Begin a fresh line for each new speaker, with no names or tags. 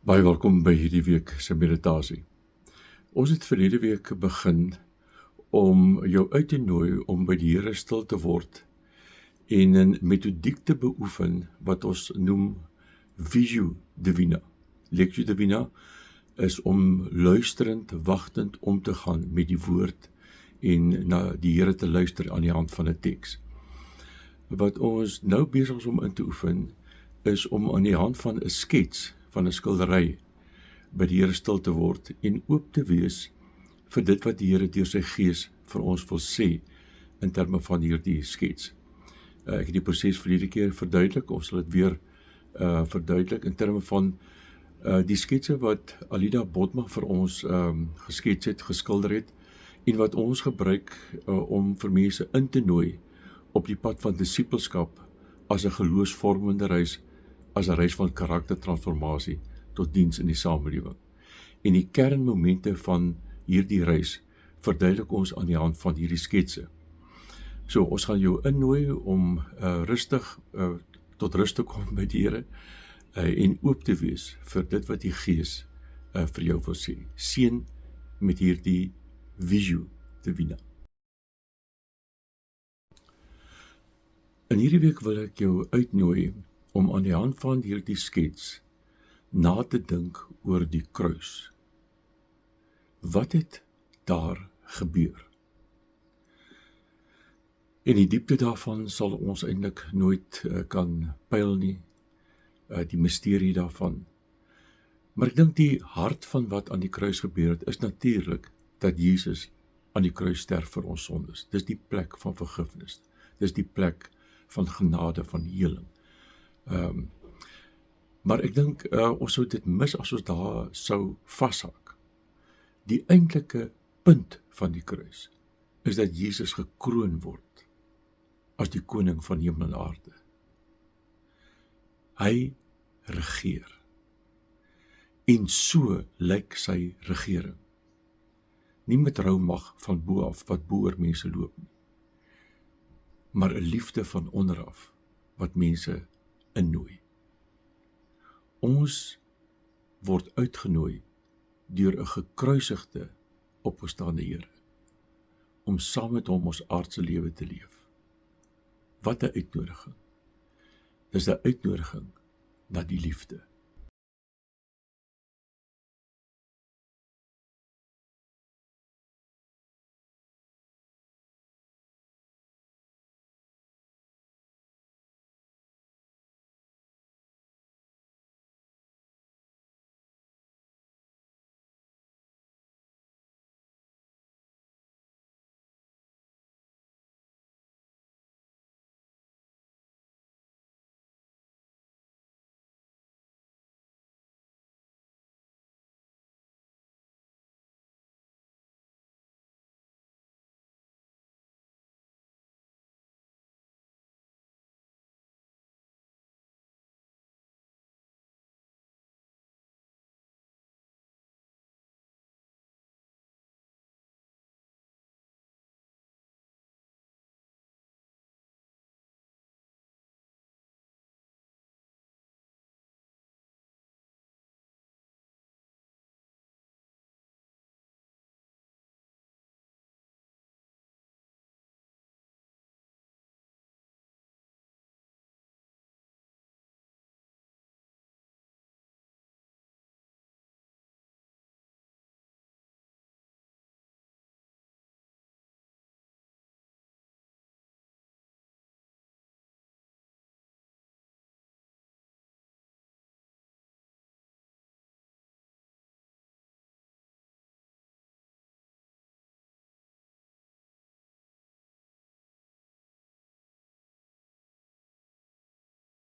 Baie welkom by hierdie week se meditasie. Ons het verlede week begin om jou uit te nooi om by die Here stil te word en 'n metodiek te beoefen wat ons noem Visio Divina. Lectio Divina is om luisterend, wagtend om te gaan met die woord en na die Here te luister aan die hand van 'n teks. Wat ons nou besig is om in te oefen, is om aan die hand van 'n skets van 'n skildery by die Here stil te word en oop te wees vir dit wat die Here deur sy Gees vir ons wil sê in terme van hierdie skets. Ek het die proses verlede keer verduidelik, ons sal dit weer verduidelik in terme van die sketse wat Alida Botma vir ons geskets het, geskilder het, en wat ons gebruik om vir mense in te nooi op die pad van disippelskap as 'n geloofsvormende reis, as 'n reis van karaktertransformasie tot diens in die samelewing. En die kernmomente van hierdie reis verduidelik ons aan die hand van hierdie sketse. So, ons gaan jou innooi om rustig tot rus te kom by die Here en oop te wees vir dit wat die Gees vir jou wil sê. Seën met hierdie Visio Divina. In hierdie week wil ek jou uitnooi om aan die hand van hierdie skets na te dink oor die kruis. Wat het daar gebeur? En die diepte daarvan sal ons eintlik nooit kan pyl nie, die misterie daarvan. Maar ek dink die hart van wat aan die kruis gebeur het, is natuurlik dat Jesus aan die kruis sterf vir ons sondes. Dis die plek van vergifnis. Dis die plek van genade, van heling. Maar ek dink ons sou dit mis as ons daar sou vashak. Die eintlike punt van die kruis is dat Jesus gekroon word as die koning van hemel en aarde. Hy regeer. En so lyk sy regering. Nie met rou mag van bo af wat bo oor mense loop nie, maar 'n liefde van onderaf wat mense innooi. Ons word uitgenooi deur 'n gekruisigde, opgestaande Here om saam met hom ons aardse lewe te leef. Wat 'n uitnodiging. Dis 'n uitnodiging na die liefde.